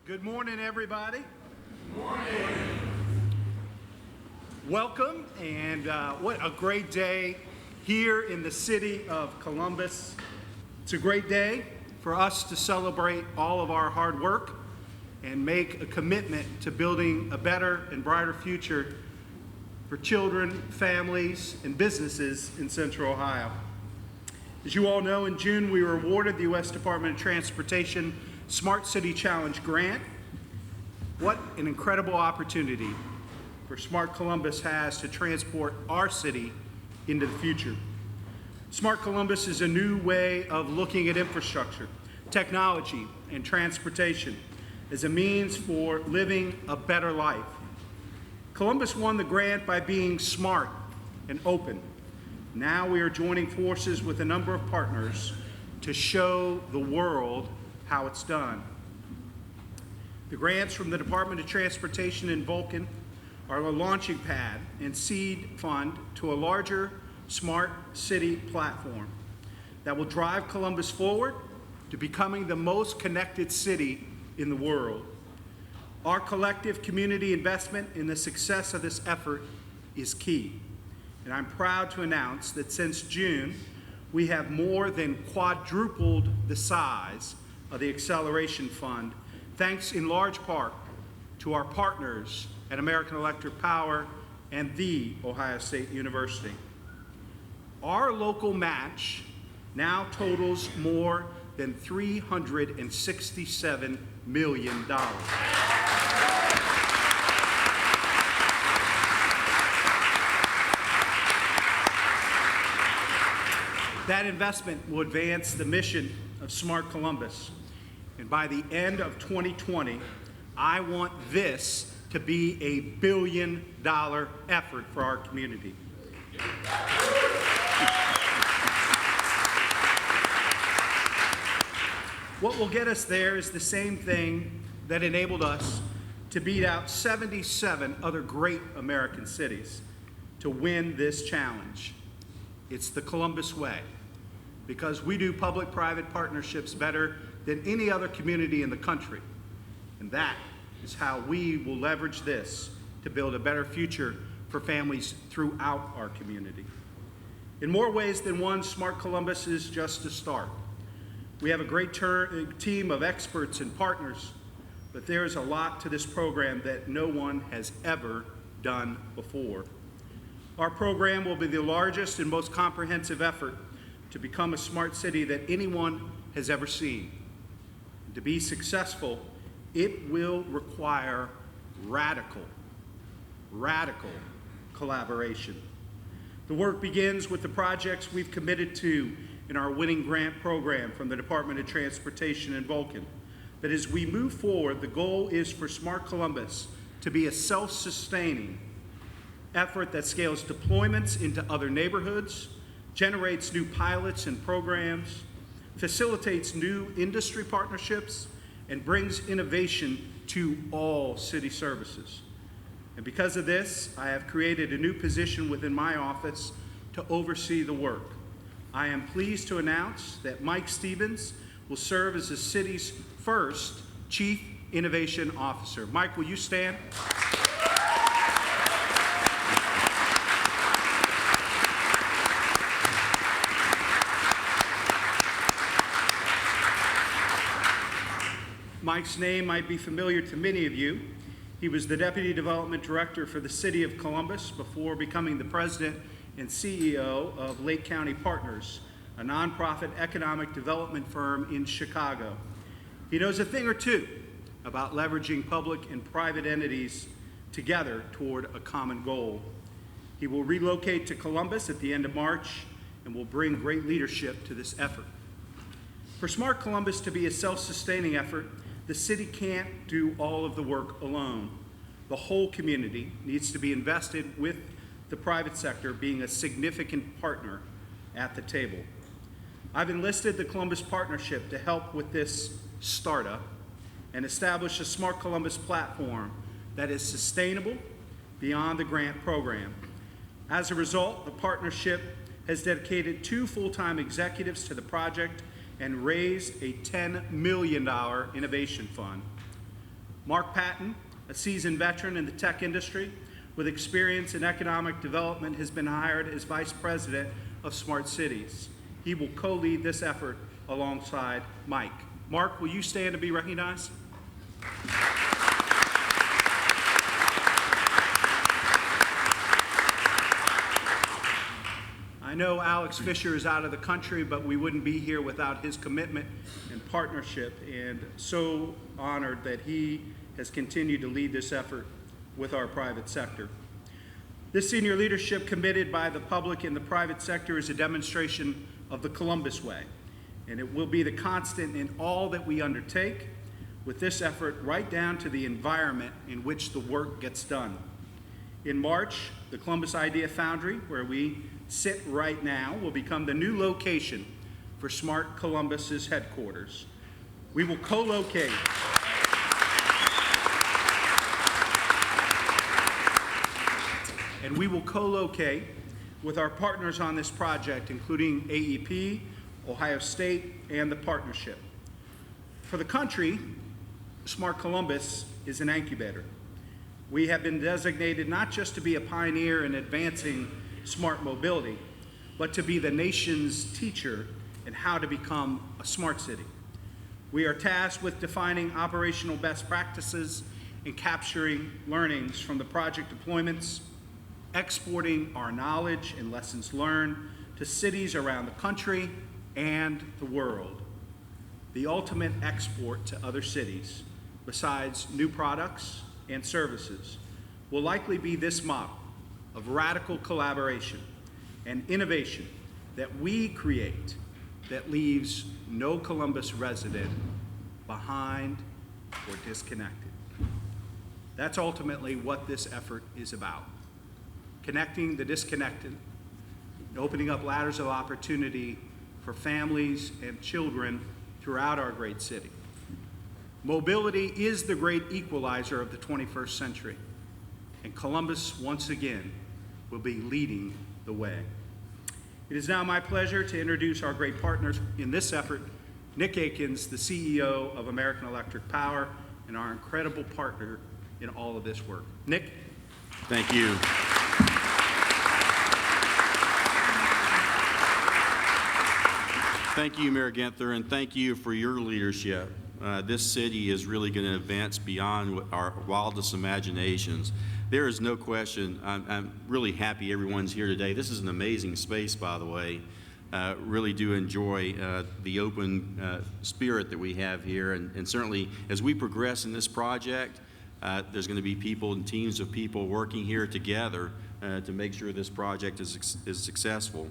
Good morning, everybody. Good morning. Welcome, and what a great day here in the city of Columbus. It's a great day for us to celebrate all of our hard work and make a commitment to building a better and brighter future for children, families, and businesses in Central Ohio. As you all know, in June we were awarded the U.S. Department of Transportation Smart City Challenge Grant. What an incredible opportunity for Smart Columbus has to transport our city into the future. Smart Columbus is a new way of looking at infrastructure, technology, and transportation as a means for living a better life. Columbus won the grant by being smart and open. Now we are joining forces with a number of partners to show the world how it's done. The grants from the Department of Transportation and Vulcan are a launching pad and seed fund to a larger smart city platform that will drive Columbus forward to becoming the most connected city in the world. Our collective community investment in the success of this effort is key. And I'm proud to announce that since June, we have more than quadrupled the size of the Acceleration Fund, thanks in large part to our partners at American Electric Power and The Ohio State University. Our local match now totals more than $367 million. That investment will advance the mission of Smart Columbus. And by the end of 2020, I want this to be a $1 billion effort for our community. What will get us there is the same thing that enabled us to beat out 77 other great American cities to win this challenge. It's the Columbus way, because we do public-private partnerships better than any other community in the country. And that is how we will leverage this to build a better future for families throughout our community. In more ways than one, Smart Columbus is just a start. We have a great team of experts and partners, but there is a lot to this program that no one has ever done before. Our program will be the largest and most comprehensive effort to become a smart city that anyone has ever seen. To be successful, it will require radical collaboration. The work begins with the projects we've committed to in our winning grant program from the Department of Transportation and Vulcan. But as we move forward, the goal is for Smart Columbus to be a self-sustaining effort that scales deployments into other neighborhoods, generates new pilots and programs, facilitates new industry partnerships, and brings innovation to all city services. And because of this, I have created a new position within my office to oversee the work. I am pleased to announce that Mike Stevens will serve as the city's first Chief Innovation Officer. Mike, will you stand? Mike's name might be familiar to many of you. He was the Deputy Development Director for the City of Columbus before becoming the President and CEO of Lake County Partners, a nonprofit economic development firm in Chicago. He knows a thing or two about leveraging public and private entities together toward a common goal. He will relocate to Columbus at the end of March and will bring great leadership to this effort. For Smart Columbus to be a self-sustaining effort, the city can't do all of the work alone. The whole community needs to be invested, with the private sector being a significant partner at the table. I've enlisted the Columbus Partnership to help with this startup and establish a Smart Columbus platform that is sustainable beyond the grant program. As a result, the partnership has dedicated 2 full-time executives to the project and raised a $10 million innovation fund. Mark Patton, a seasoned veteran in the tech industry with experience in economic development, has been hired as Vice President of Smart Cities. He will co-lead this effort alongside Mike. Mark, will you stand to be recognized? I know Alex Fisher is out of the country, but we wouldn't be here without his commitment and partnership, and so honored that he has continued to lead this effort with our private sector. This senior leadership committed by the public and the private sector is a demonstration of the Columbus way, and it will be the constant in all that we undertake, with this effort right down to the environment in which the work gets done. In March, the Columbus Idea Foundry, where we sit right now, will become the new location for Smart Columbus's headquarters. We will co-locate with our partners on this project, including AEP, Ohio State, and the partnership. For the country, Smart Columbus is an incubator. We have been designated not just to be a pioneer in advancing smart mobility, but to be the nation's teacher in how to become a smart city. We are tasked with defining operational best practices and capturing learnings from the project deployments, exporting our knowledge and lessons learned to cities around the country and the world. The ultimate export to other cities, besides new products and services, will likely be this model of radical collaboration and innovation that we create that leaves no Columbus resident behind or disconnected. That's ultimately what this effort is about: connecting the disconnected, and opening up ladders of opportunity for families and children throughout our great city. Mobility is the great equalizer of the 21st century, and Columbus, once again, will be leading the way. It is now my pleasure to introduce our great partners in this effort, Nick Akins, the CEO of American Electric Power, and our incredible partner in all of this work. Nick? Thank you. Thank you, Mayor Ginther, and thank you for your leadership. This city is really going to advance beyond our wildest imaginations. There is no question. I'm really happy everyone's here today. This is an amazing space, by the way. Really do enjoy the open spirit that we have here, and certainly as we progress in this project, there's going to be people and teams of people working here together to make sure this project is successful.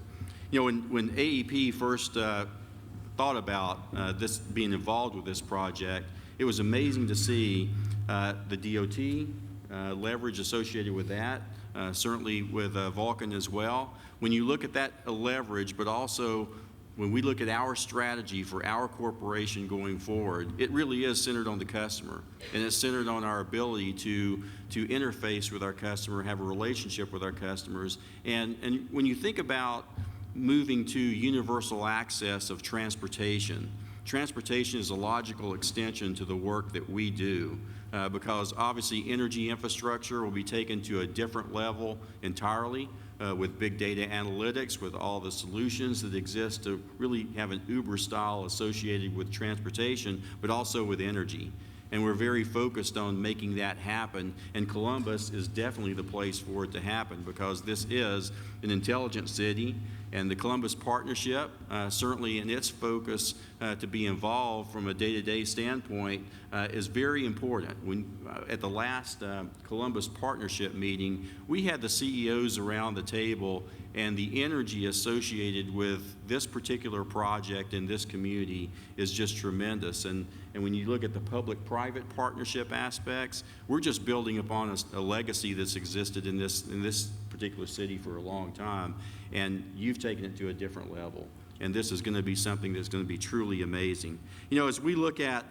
You know, when AEP first thought about this being involved with this project, it was amazing to see the DOT leverage associated with that, certainly with Vulcan as well. When you look at that leverage, but also when we look at our strategy for our corporation going forward, it really is centered on the customer, and it's centered on our ability to interface with our customer, have a relationship with our customers. And when you think about moving to universal access of transportation, transportation is a logical extension to the work that we do, because obviously energy infrastructure will be taken to a different level entirely with big data analytics, with all the solutions that exist to really have an Uber style associated with transportation, but also with energy. And we're very focused on making that happen, and Columbus is definitely the place for it to happen, because this is an intelligent city, and the Columbus Partnership, certainly in its focus to be involved from a day-to-day standpoint, is very important. At the last Columbus Partnership meeting, we had the CEOs around the table, and the energy associated with this particular project in this community is just tremendous. And when you look at the public-private partnership aspects, we're just building upon a legacy that's existed in this particular city for a long time, and you've taken it to a different level. And this is going to be something that's going to be truly amazing. You know, as we look at,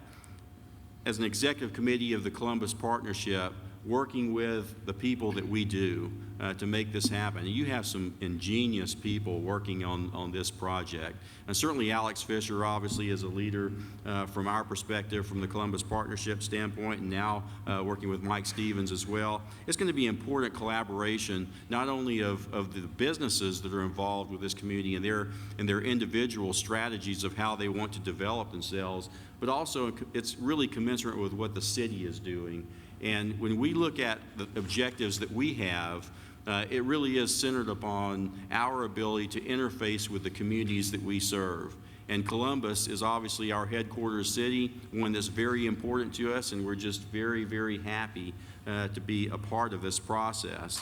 as an executive committee of the Columbus Partnership, working with the people that we do to make this happen. And you have some ingenious people working on this project. And certainly Alex Fisher obviously is a leader from our perspective, from the Columbus Partnership standpoint, and now working with Mike Stevens as well. It's going to be important collaboration, not only of the businesses that are involved with this community and their individual strategies of how they want to develop themselves, but also it's really commensurate with what the city is doing. And when we look at the objectives that we have, it really is centered upon our ability to interface with the communities that we serve. And Columbus is obviously our headquarters city, one that's very important to us, and we're just very, very happy to be a part of this process.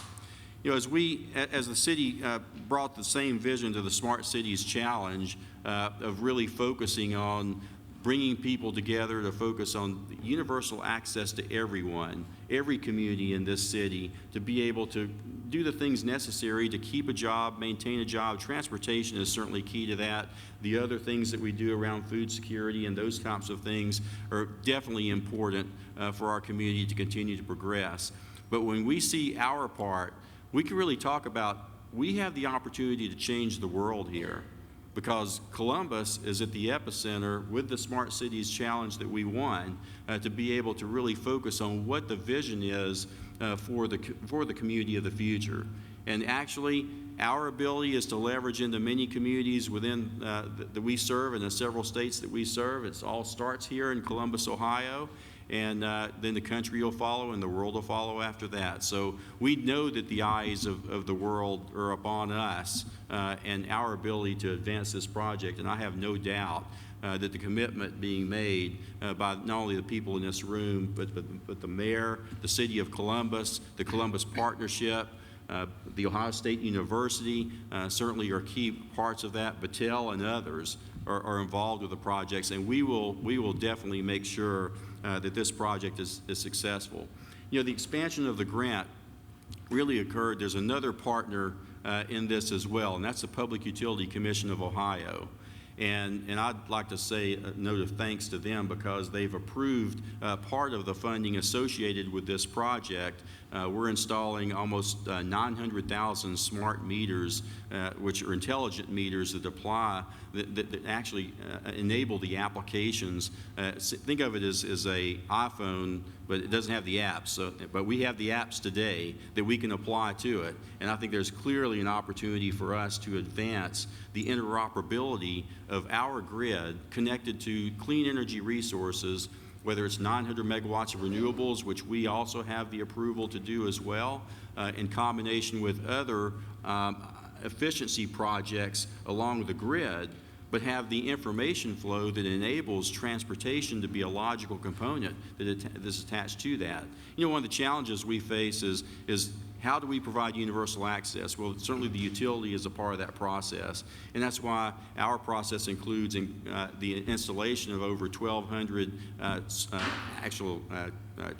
You know, as the city brought the same vision to the Smart Cities Challenge of really focusing on bringing people together to focus on universal access to everyone, every community in this city, to be able to do the things necessary to keep a job, maintain a job. Transportation is certainly key to that. The other things that we do around food security and those types of things are definitely important for our community to continue to progress. But when we see our part, we can really talk about, we have the opportunity to change the world here, because Columbus is at the epicenter with the Smart Cities Challenge that we won to be able to really focus on what the vision is for the community of the future. And actually, our ability is to leverage into many communities within that we serve, in the several states that we serve. It all starts here in Columbus, Ohio, and then the country will follow and the world will follow after that. So we know that the eyes of the world are upon us and our ability to advance this project, and I have no doubt that the commitment being made by not only the people in this room, but the mayor, the city of Columbus, the Columbus Partnership, the Ohio State University certainly are key parts of that. Battelle and others are involved with the projects, and we will definitely make sure that this project is successful. You know, the expansion of the grant really occurred. There's another partner in this as well, and that's the Public Utility Commission of Ohio. And I'd like to say a note of thanks to them, because they've approved part of the funding associated with this project. We're installing almost 900,000 smart meters, which are intelligent meters that apply, that actually enable the applications. Think of it as a iPhone, but it doesn't have the apps. But we have the apps today that we can apply to it. And I think there's clearly an opportunity for us to advance the interoperability of our grid connected to clean energy resources, whether it's 900 megawatts of renewables, which we also have the approval to do as well, in combination with other efficiency projects along the grid, but have the information flow that enables transportation to be a logical component that is attached to that. You know, one of the challenges we face is how do we provide universal access? Well, certainly the utility is a part of that process, and that's why our process includes the installation of over 1,200 actual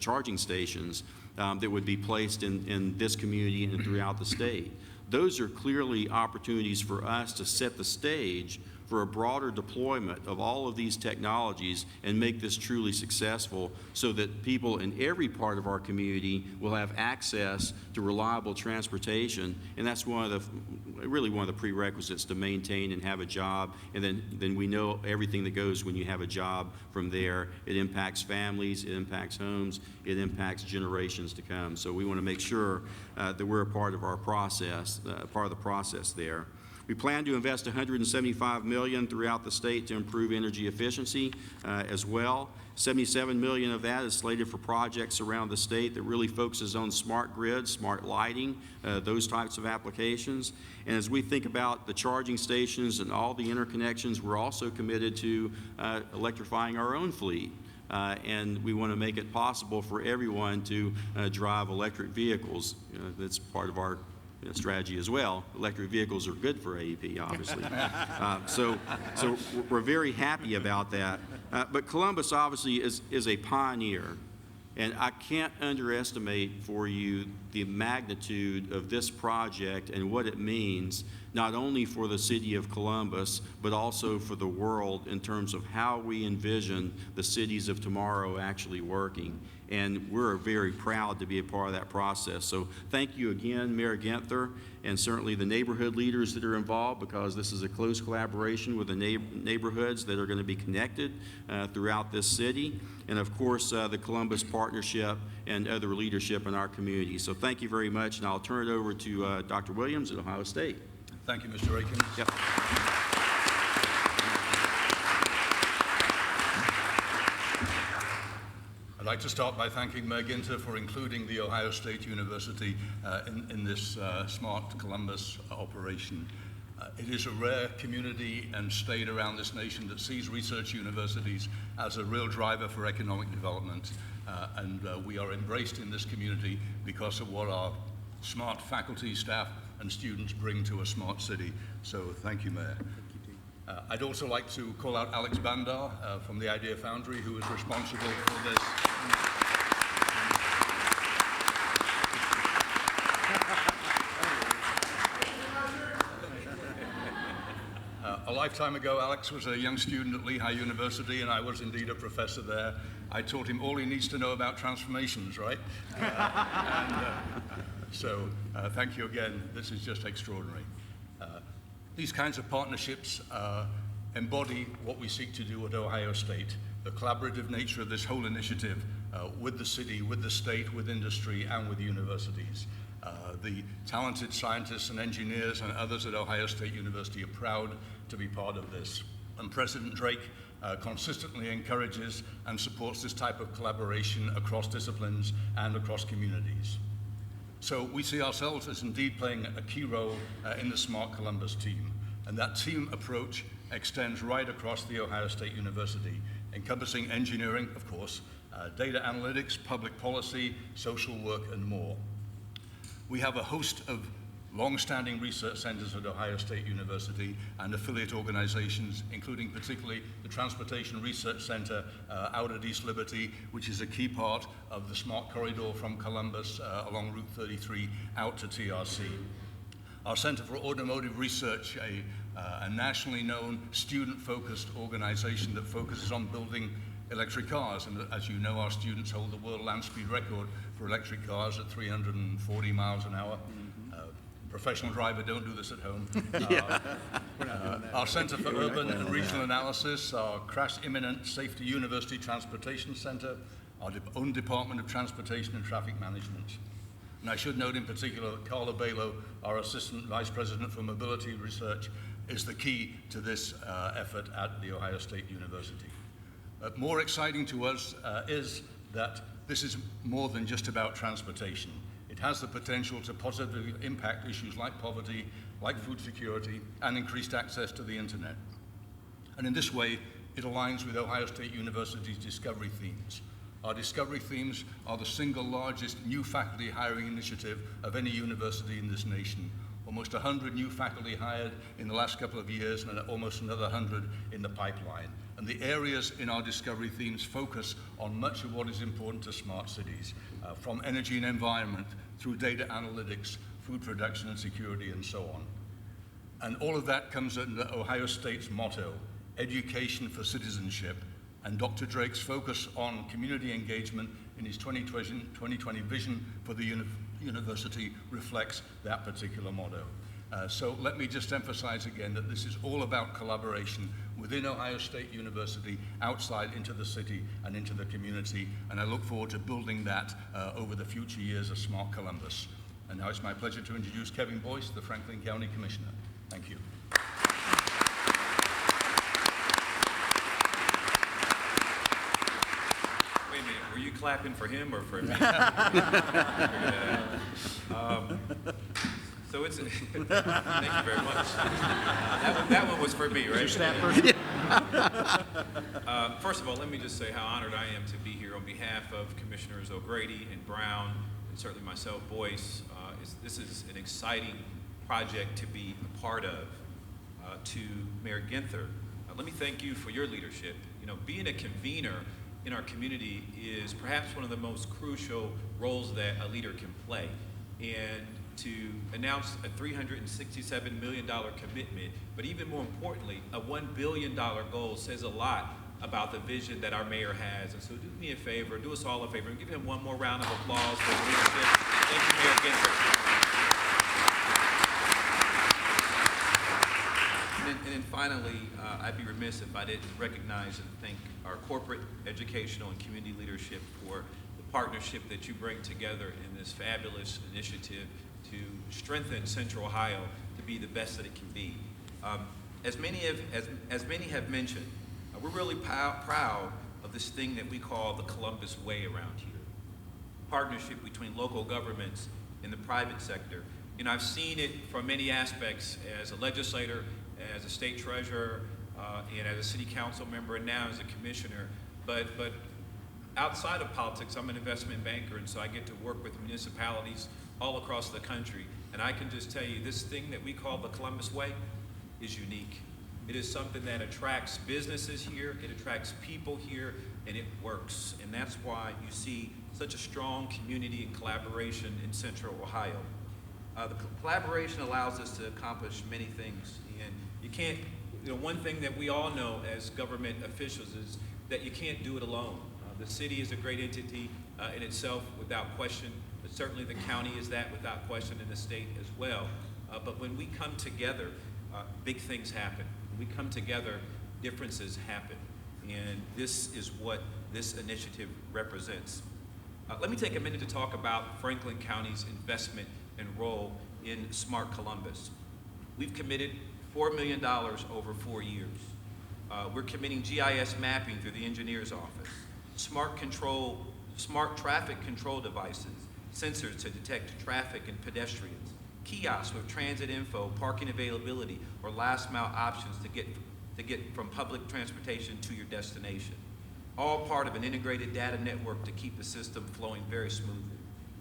charging stations that would be placed in this community and throughout the state. Those are clearly opportunities for us to set the stage for a broader deployment of all of these technologies and make this truly successful, so that people in every part of our community will have access to reliable transportation. And that's really one of the prerequisites to maintain and have a job. And then we know everything that goes when you have a job from there. It impacts families, it impacts homes, it impacts generations to come. So we want to make sure that we're a part of our process, part of the process there. We plan to invest $175 million throughout the state to improve energy efficiency as well. $77 million of that is slated for projects around the state that really focuses on smart grid, smart lighting, those types of applications. And as we think about the charging stations and all the interconnections, we're also committed to electrifying our own fleet. And we want to make it possible for everyone to drive electric vehicles. That's part of our strategy as well. Electric vehicles are good for AEP, obviously. So we're very happy about that. But Columbus obviously is a pioneer, and I can't underestimate for you the magnitude of this project and what it means not only for the city of Columbus, but also for the world in terms of how we envision the cities of tomorrow actually working. And we're very proud to be a part of that process. So thank you again, Mayor Ginther, and certainly the neighborhood leaders that are involved, because this is a close collaboration with the neighborhoods that are going to be connected throughout this city, and of course the Columbus Partnership and other leadership in our community. So thank you very much, and I'll turn it over to Dr. Williams at Ohio State. Thank you, Mr. Akins. Yep. I'd like to start by thanking Mayor Ginther for including the Ohio State University in this Smart Columbus operation. It is a rare community and state around this nation that sees research universities as a real driver for economic development, and we are embraced in this community because of what our smart faculty, staff, and students bring to a smart city. So thank you, Mayor. I'd also like to call out Alex Bandar from the Idea Foundry, who is responsible for this. A lifetime ago, Alex was a young student at Lehigh University, and I was indeed a professor there. I taught him all he needs to know about transformations, right? So thank you again. This is just extraordinary. These kinds of partnerships embody what we seek to do at Ohio State, the collaborative nature of this whole initiative with the city, with the state, with industry, and with universities. The talented scientists and engineers and others at Ohio State University are proud to be part of this. And President Drake consistently encourages and supports this type of collaboration across disciplines and across communities. So we see ourselves as indeed playing a key role in the Smart Columbus team. And that team approach extends right across the Ohio State University, encompassing engineering, of course, data analytics, public policy, social work, and more. We have a host of long-standing research centers at Ohio State University and affiliate organizations, including particularly the Transportation Research Center out at East Liberty, which is a key part of the Smart Corridor from Columbus along Route 33 out to TRC. Our Center for Automotive Research, a nationally known student-focused organization that focuses on building electric cars. And as you know, our students hold the world land speed record for electric cars at 340 miles an hour. Professional driver, don't do this at home. Our Center for Urban and Regional Analysis, our Crash Imminent Safety University Transportation Center, our own Department of Transportation and Traffic Management. And I should note in particular that Carla Balo, our Assistant Vice President for Mobility Research, is the key to this effort at The Ohio State University. More exciting to us is that this is more than just about transportation. It has the potential to positively impact issues like poverty, like food security, and increased access to the internet. And in this way, it aligns with Ohio State University's discovery themes. Our discovery themes are the single largest new faculty hiring initiative of any university in this nation. Almost 100 new faculty hired in the last couple of years and almost another 100 in the pipeline. And the areas in our discovery themes focus on much of what is important to smart cities, from energy and environment through data analytics, food production and security, and so on. And all of that comes under Ohio State's motto, education for citizenship, and Dr. Drake's focus on community engagement in his 2020 vision for the university reflects that particular motto. So let me just emphasize again that this is all about collaboration within Ohio State University, outside into the city and into the community, and I look forward to building that over the future years of Smart Columbus. And now it's my pleasure to introduce Kevin Boyce, the Franklin County Commissioner. Thank you. Wait a minute, were you clapping for him or for me? So it's, thank you very much. That one was for me, right? First of all, let me just say how honored I am to be here on behalf of Commissioners O'Grady and Brown, and certainly myself, Boyce. This is an exciting project to be a part of. To Mayor Ginther, let me thank you for your leadership. You know, being a convener in our community is perhaps one of the most crucial roles that a leader can play. And to announce a $367 million commitment, but even more importantly, a $1 billion goal says a lot about the vision that our mayor has. And so do me a favor, do us all a favor, and give him one more round of applause for his leadership. Thank you, Mayor Ginther. And then finally, I'd be remiss if I didn't recognize and thank our corporate, educational, and community leadership for the partnership that you bring together in this fabulous initiative to strengthen Central Ohio to be the best that it can be. As many have mentioned, we're really proud of this thing that we call the Columbus Way around here. Partnership between local governments and the private sector. You know, I've seen it from many aspects as a legislator, as a state treasurer, and as a city council member, and now as a commissioner. But outside of politics, I'm an investment banker, and so I get to work with municipalities all across the country. And I can just tell you, this thing that we call the Columbus Way is unique. It is something that attracts businesses here, it attracts people here, and it works. And that's why you see such a strong community and collaboration in Central Ohio. The collaboration allows us to accomplish many things. And you can't, one thing that we all know as government officials is that you can't do it alone. The city is a great entity in itself without question, but certainly the county is that without question, and the state as well. But when we come together, big things happen. When we come together, differences happen. And this is what this initiative represents. Let me take a minute to talk about Franklin County's investment and role in Smart Columbus. We've committed $4 million over 4 years. We're committing GIS mapping through the engineer's office, smart traffic control devices, sensors to detect traffic and pedestrians, kiosks with transit info, parking availability, or last mile options to get from public transportation to your destination. All part of an integrated data network to keep the system flowing very smoothly.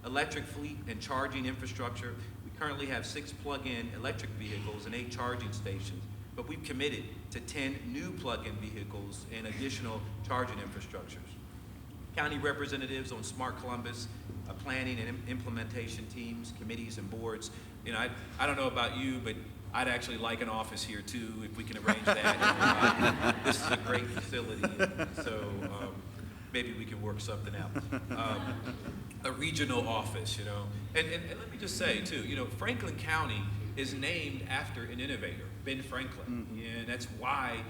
Electric fleet and charging infrastructure. We currently have 6 plug-in electric vehicles and 8 charging stations, but we've committed to 10 new plug-in vehicles and additional charging infrastructures. County representatives on Smart Columbus, planning and implementation teams, committees, and boards. You know, I don't know about you, but I'd actually like an office here too, if we can arrange that. This is a great facility, so maybe we can work something out. A regional office, you know. And let me just say too, you know, Franklin County is named after an innovator, Ben Franklin. And that's why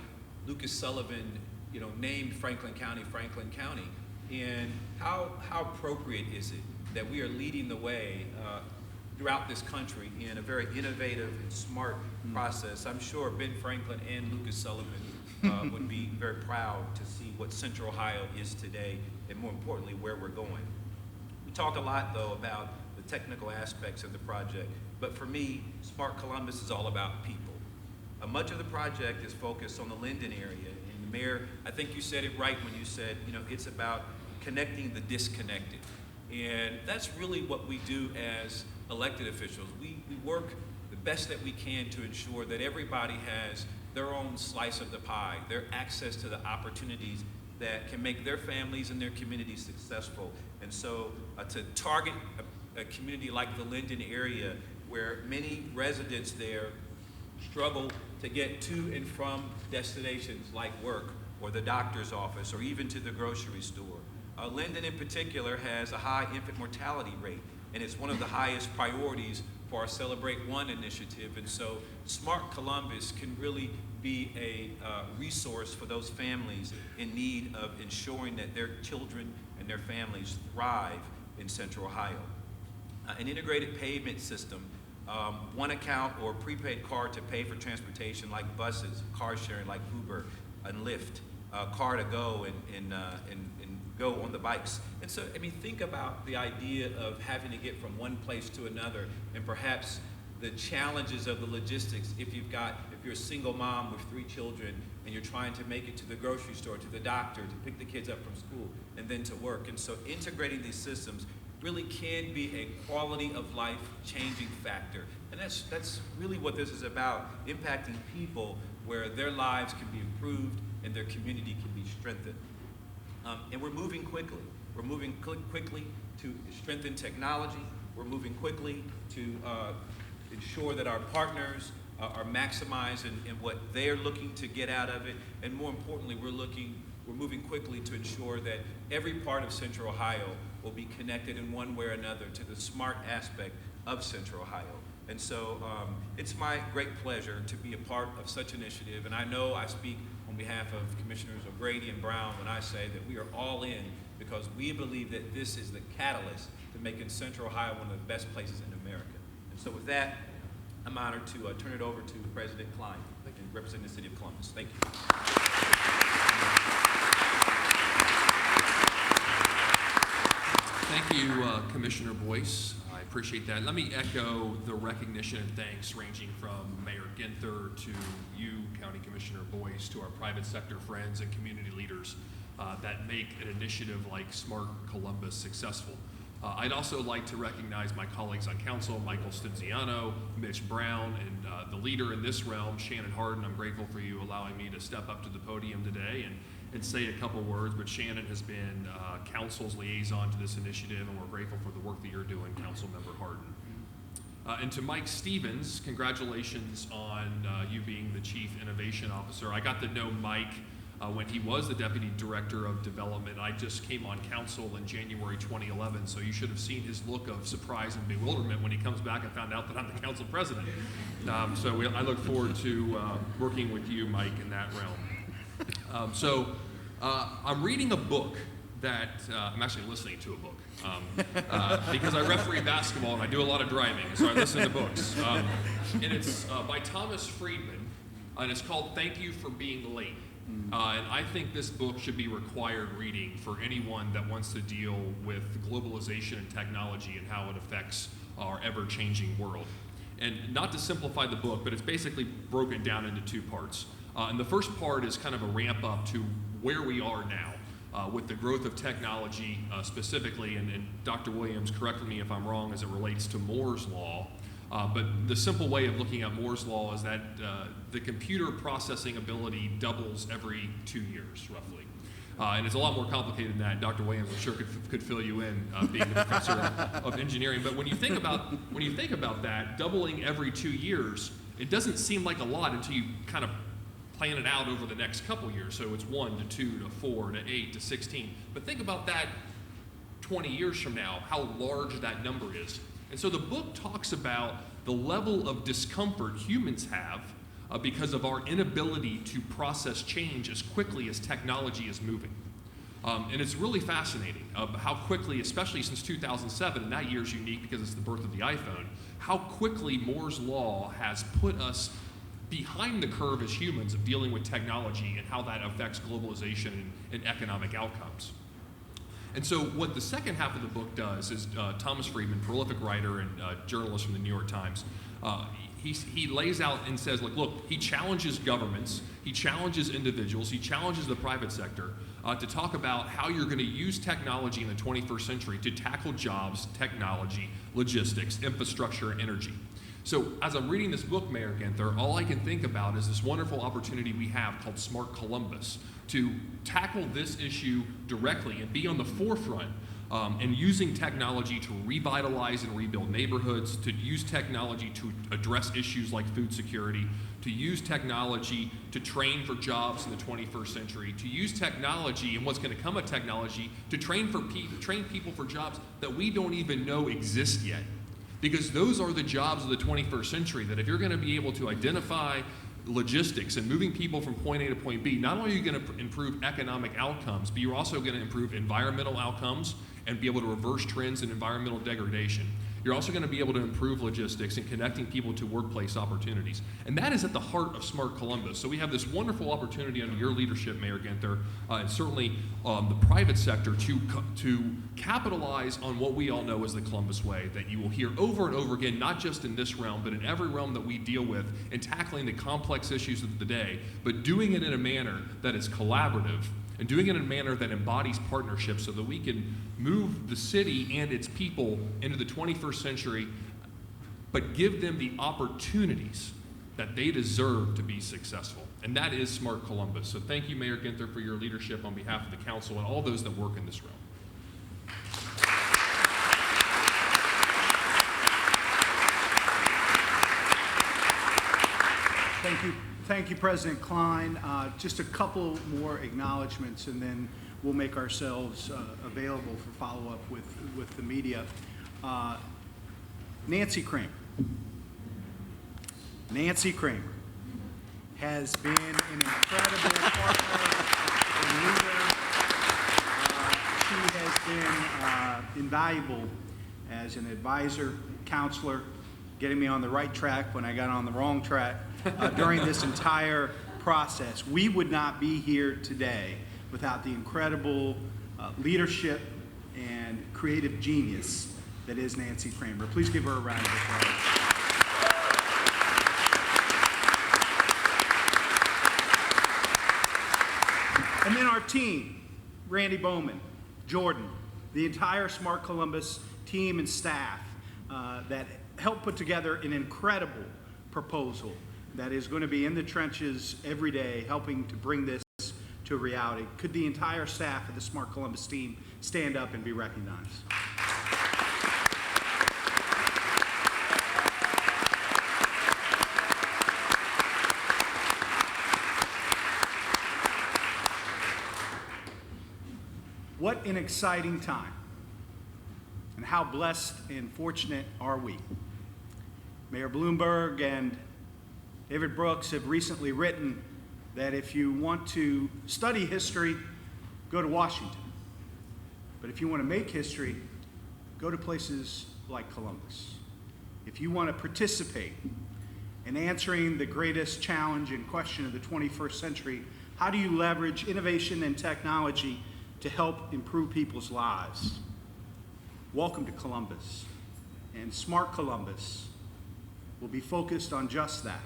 Lucas Sullivan, you know, named Franklin County. And how appropriate is it that we are leading the way throughout this country in a very innovative and smart process? I'm sure Ben Franklin and Lucas Sullivan would be very proud to see what Central Ohio is today, and more importantly, where we're going. We talk a lot, though, about the technical aspects of the project, but for me, Smart Columbus is all about people. Much of the project is focused on the Linden area, and the mayor, I think you said it right when you said, you know, it's about connecting the disconnected. And that's really what we do as elected officials. We work the best that we can to ensure that everybody has their own slice of the pie, their access to the opportunities that can make their families and their communities successful. And so to target a community like the Linden area, where many residents there struggle to get to and from destinations like work or the doctor's office or even to the grocery store. Linden in particular has a high infant mortality rate, and it's one of the highest priorities for our Celebrate One initiative. And so Smart Columbus can really be a resource for those families in need of ensuring that their children and their families thrive in Central Ohio. An integrated payment system, one account or prepaid card to pay for transportation like buses, car sharing like Uber and Lyft, car to go and go on the bikes. And so, I mean, think about the idea of having to get from one place to another, and perhaps the challenges of the logistics if you're a single mom with 3 children and you're trying to make it to the grocery store, to the doctor, to pick the kids up from school, and then to work. And so integrating these systems really can be a quality of life changing factor. And that's really what this is about, impacting people where their lives can be improved and their community can be strengthened. And we're moving quickly. We're moving quickly to strengthen technology, We're moving quickly to ensure that our partners are maximized in what they're looking to get out of it, and more importantly, we're moving quickly to ensure that every part of Central Ohio will be connected in one way or another to the smart aspect of Central Ohio. And so it's my great pleasure to be a part of such an initiative, and I know I speak on behalf of Commissioners O'Grady and Brown when I say that we are all in because we believe that this is the catalyst to making Central Ohio one of the best places in America. And so with that, I'm honored to turn it over to President Klein, representing the City of Columbus. Thank you. Thank you, Commissioner Boyce. I appreciate that. Let me echo the recognition and thanks ranging from Mayor Ginther to you, County Commissioner Boyce, to our private sector friends and community leaders that make an initiative like Smart Columbus successful. I'd also like to recognize my colleagues on council, Michael Stinziano, Mitch Brown, and the leader in this realm, Shannon Harden. I'm grateful for you allowing me to step up to the podium today and say a couple words, but Shannon has been council's liaison to this initiative, and we're grateful for the work that you're doing, Councilmember Harden. And to Mike Stevens, congratulations on you being the Chief Innovation Officer. I got to know Mike when he was the Deputy Director of Development. I just came on council in January 2011, so you should have seen his look of surprise and bewilderment when he comes back and found out that I'm the council president. I look forward to working with you, Mike, in that realm. I'm reading a book that, I'm actually listening to a book because I referee basketball and I do a lot of driving, so I listen to books. And it's by Thomas Friedman, and it's called Thank You for Being Late. And I think this book should be required reading for anyone that wants to deal with globalization and technology and how it affects our ever-changing world. And not to simplify the book, but it's basically broken down into two parts. And the first part is kind of a ramp up to where we are now with the growth of technology specifically, and Dr. Williams, correct me if I'm wrong as it relates to Moore's Law, but the simple way of looking at Moore's Law is that the computer processing ability doubles every 2 years, roughly. And it's a lot more complicated than that. Dr. Williams, I'm sure, could fill you in, being the professor of engineering. But when you think about that, doubling every 2 years, it doesn't seem like a lot until you kind of plan it out over the next couple years. So it's 1 to 2 to 4 to 8 to 16. But think about that 20 years from now, how large that number is. And so the book talks about the level of discomfort humans have because of our inability to process change as quickly as technology is moving. And it's really fascinating how quickly, especially since 2007, and that year is unique because it's the birth of the iPhone, how quickly Moore's Law has put us behind the curve as humans of dealing with technology and how that affects globalization and economic outcomes. And so what the second half of the book does is Thomas Friedman, prolific writer and journalist from the New York Times, he lays out and says, look, he challenges governments, he challenges individuals, he challenges the private sector to talk about how you're going to use technology in the 21st century to tackle jobs, technology, logistics, infrastructure, and energy. So as I'm reading this book, Mayor Ginther, all I can think about is this wonderful opportunity we have called Smart Columbus to tackle this issue directly and be on the forefront and using technology to revitalize and rebuild neighborhoods, to use technology to address issues like food security, to use technology to train for jobs in the 21st century, to use technology and what's going to come of technology to train people for jobs that we don't even know exist yet. Because those are the jobs of the 21st century, that if you're going to be able to identify logistics and moving people from point A to point B, not only are you going to improve economic outcomes, but you're also going to improve environmental outcomes and be able to reverse trends in environmental degradation. You're also going to be able to improve logistics and connecting people to workplace opportunities. And that is at the heart of Smart Columbus. So we have this wonderful opportunity under your leadership, Mayor Ginther, and certainly the private sector to capitalize on what we all know as the Columbus Way, that you will hear over and over again, not just in this realm, but in every realm that we deal with in tackling the complex issues of the day, but doing it in a manner that is collaborative and doing it in a manner that embodies partnership so that we can move the city and its people into the 21st century, but give them the opportunities that they deserve to be successful. And that is Smart Columbus. So thank you, Mayor Ginther, for your leadership on behalf of the council and all those that work in this realm. Thank you, President Klein. Just a couple more acknowledgments, and then we'll make ourselves available for follow-up with the media. Nancy Kramer. Nancy Kramer has been an incredible partner and leader. She has been invaluable as an advisor, counselor, getting me on the right track when I got on the wrong track during this entire process. We would not be here today without the incredible leadership and creative genius that is Nancy Kramer. Please give her a round of applause. And then our team, Randy Bowman, Jordan, the entire Smart Columbus team and staff that helped put together an incredible proposal that is going to be in the trenches every day, helping to bring this to reality. Could the entire staff of the Smart Columbus team stand up and be recognized? What an exciting time, and how blessed and fortunate are we. Mayor Bloomberg and David Brooks have recently written that if you want to study history, go to Washington. But if you want to make history, go to places like Columbus. If you want to participate in answering the greatest challenge and question of the 21st century, how do you leverage innovation and technology to help improve people's lives? Welcome to Columbus. And Smart Columbus will be focused on just that.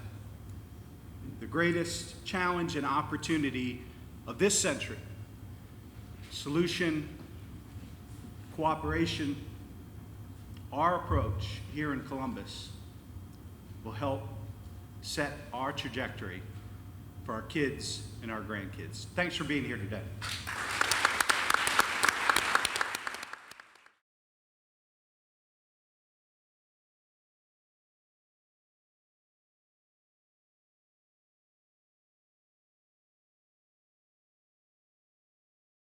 The greatest challenge and opportunity of this century. Solution, cooperation, our approach here in Columbus will help set our trajectory for our kids and our grandkids. Thanks for being here today.